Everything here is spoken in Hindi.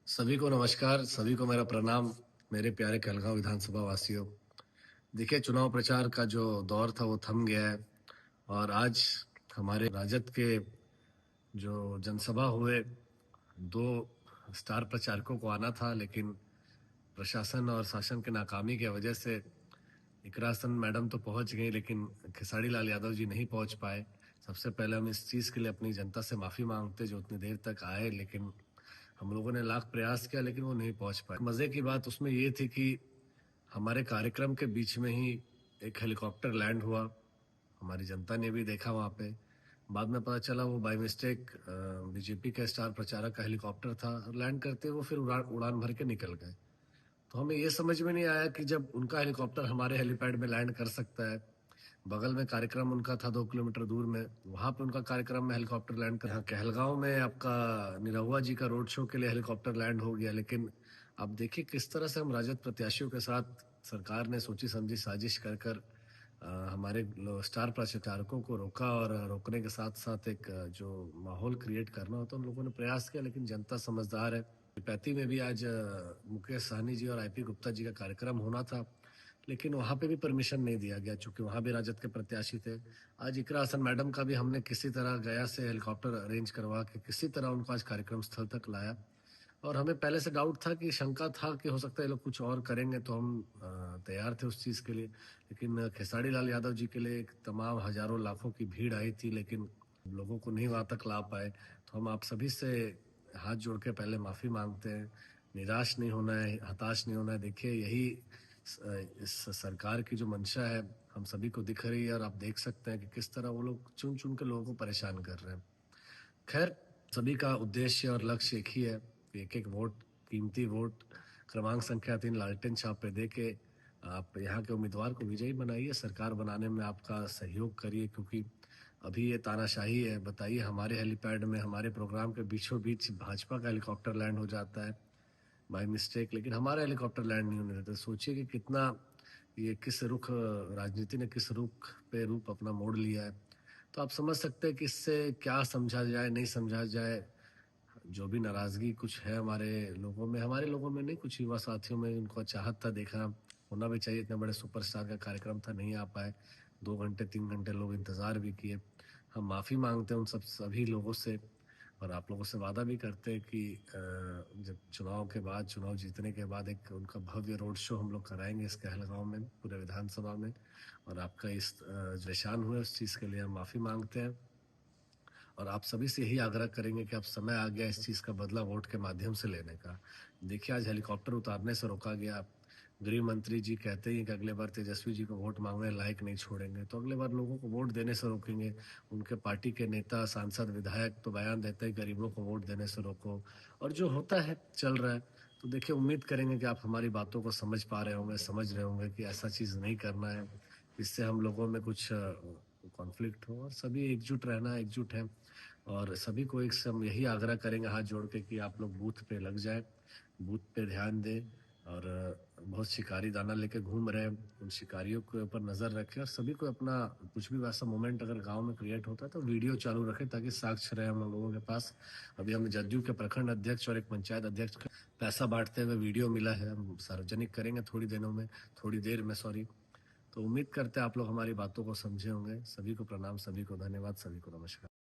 सभी को नमस्कार, सभी को मेरा प्रणाम, मेरे प्यारे कहलगांव विधानसभा वासियों। देखिए, चुनाव प्रचार का जो दौर था वो थम गया है और आज हमारे राजद के जो जनसभा हुए, 2 स्टार प्रचारकों को आना था, लेकिन प्रशासन और शासन की नाकामी की वजह से इकरा हसन मैडम तो पहुंच गई, लेकिन खेसारी लाल यादव जी नहीं पहुंच पाए। सबसे पहले हम इस चीज़ के लिए अपनी जनता से माफ़ी मांगते जो उतनी देर तक आए, लेकिन हम लोगों ने लाख प्रयास किया लेकिन वो नहीं पहुंच पाए। मज़े की बात उसमें ये थी कि हमारे कार्यक्रम के बीच में ही एक हेलीकॉप्टर लैंड हुआ। हमारी जनता ने भी देखा वहाँ पे। बाद में पता चला वो बाय मिस्टेक बीजेपी के स्टार प्रचारक का हेलीकॉप्टर था। लैंड करते वो फिर उड़ान उड़ान भर के निकल गए। तो हमें ये समझ में नहीं आया कि जब उनका हेलीकॉप्टर हमारे हेलीपैड में लैंड कर सकता है, बगल में कार्यक्रम उनका था 2 किलोमीटर दूर में, वहां पे उनका कार्यक्रम में हेलीकॉप्टर लैंड कर, कहलगांव में आपका निरहुआ जी का रोड शो के लिए हेलीकॉप्टर लैंड हो गया। लेकिन अब देखिए किस तरह से हम राजद प्रत्याशियों के साथ सरकार ने सोची समझी साजिश कर कर हमारे स्टार प्रचारकों को रोका और रोकने के साथ साथ एक जो माहौल क्रिएट करना होता उन लोगों ने प्रयास किया, लेकिन जनता समझदार है। पैती में भी आज मुकेश सहनी जी और आईपी गुप्ता जी का कार्यक्रम होना था, लेकिन वहां पे भी परमिशन नहीं दिया गया क्योंकि वहां भी राजद के प्रत्याशी थे। आज इकरा हसन मैडम का भी हमने किसी तरह गया से हेलीकॉप्टर अरेंज करवा के किसी तरह उनको आज कार्यक्रम स्थल तक लाया। और हमें पहले से डाउट था कि शंका था कि हो सकता है ये लोग कुछ और करेंगे, तो हम तैयार थे उस चीज़ के लिए। लेकिन खेसारी लाल यादव जी के लिए एक तमाम हजारों लाखों की भीड़ आई थी, लेकिन लोगों को नहीं वहां तक ला पाए। तो हम आप सभी से हाथ जोड़ के पहले माफ़ी मांगते हैं। निराश नहीं होना है, हताश नहीं होना है। देखिए, यही इस सरकार की जो मंशा है हम सभी को दिख रही है और आप देख सकते हैं कि किस तरह वो लोग चुन चुन के लोगों को परेशान कर रहे हैं। खैर, सभी का उद्देश्य और लक्ष्य एक ही है कि एक एक वोट, कीमती वोट क्रमांक संख्या 3 लालटेन छाप पे दे के आप यहाँ के उम्मीदवार को विजयी बनाइए, सरकार बनाने में आपका सहयोग करिए। क्योंकि अभी ये तानाशाही है। बताइए, हमारे हेलीपैड में हमारे प्रोग्राम के बीचों बीच भाजपा का हेलीकॉप्टर लैंड हो जाता है बाय मिस्टेक, लेकिन हमारा हेलीकॉप्टर लैंड नहीं होने देता। सोचिए कि कितना ये किस रुख राजनीति ने किस रुख पे रूप अपना मोड़ लिया है। तो आप समझ सकते हैं कि इससे क्या समझा जाए नहीं समझा जाए। जो भी नाराजगी कुछ है हमारे लोगों में नहीं, कुछ युवा साथियों में उनको चाहत था, देखा होना भी चाहिए। इतने बड़े सुपरस्टार का कार्यक्रम था, नहीं आ पाए। 2 घंटे 3 घंटे लोग इंतजार भी किए। हम माफी मांगते हैं उन सभी लोगों से और आप लोगों से वादा भी करते हैं कि जब चुनाव के बाद, चुनाव जीतने के बाद एक उनका भव्य रोड शो हम लोग कराएंगे इस कहलगांव में, पूरे विधानसभा में। और आपका इस परेशान हुए उस चीज़ के लिए हम माफ़ी मांगते हैं और आप सभी से यही आग्रह करेंगे कि अब समय आ गया इस चीज़ का बदला वोट के माध्यम से लेने का। देखिए, आज हेलीकॉप्टर उतारने से रोका गया। गृह मंत्री जी कहते ही कि अगले बार तेजस्वी जी को वोट मांगने लायक नहीं छोड़ेंगे, तो अगले बार लोगों को वोट देने से रोकेंगे। उनके पार्टी के नेता, सांसद, विधायक तो बयान देते हैं गरीबों को वोट देने से रोको, और जो होता है चल रहा है। तो देखिए, उम्मीद करेंगे कि आप हमारी बातों को समझ पा रहे होंगे, समझ रहे होंगे कि ऐसा चीज़ नहीं करना है, इससे हम लोगों में कुछ कॉन्फ्लिक्ट हो। और सभी एकजुट रहना, एकजुट है। और सभी को एक सम यही आग्रह करेंगे हाथ जोड़ के कि आप लोग बूथ पे लग जाए, बूथ पे ध्यान दें। और बहुत शिकारी दाना लेके घूम रहे हैं, उन शिकारियों के ऊपर नज़र रखें और सभी को अपना कुछ भी वैसा मोमेंट अगर गांव में क्रिएट होता है तो वीडियो चालू रखें ताकि साक्ष्य रहे हम लोगों के पास। अभी हमें जदयू के प्रखंड अध्यक्ष और एक पंचायत अध्यक्ष का पैसा बांटते हुए वीडियो मिला है, हम सार्वजनिक करेंगे थोड़ी देर में, सॉरी। तो उम्मीद करते हैं आप लोग हमारी बातों को समझे होंगे। सभी को प्रणाम, सभी को धन्यवाद, सभी को नमस्कार।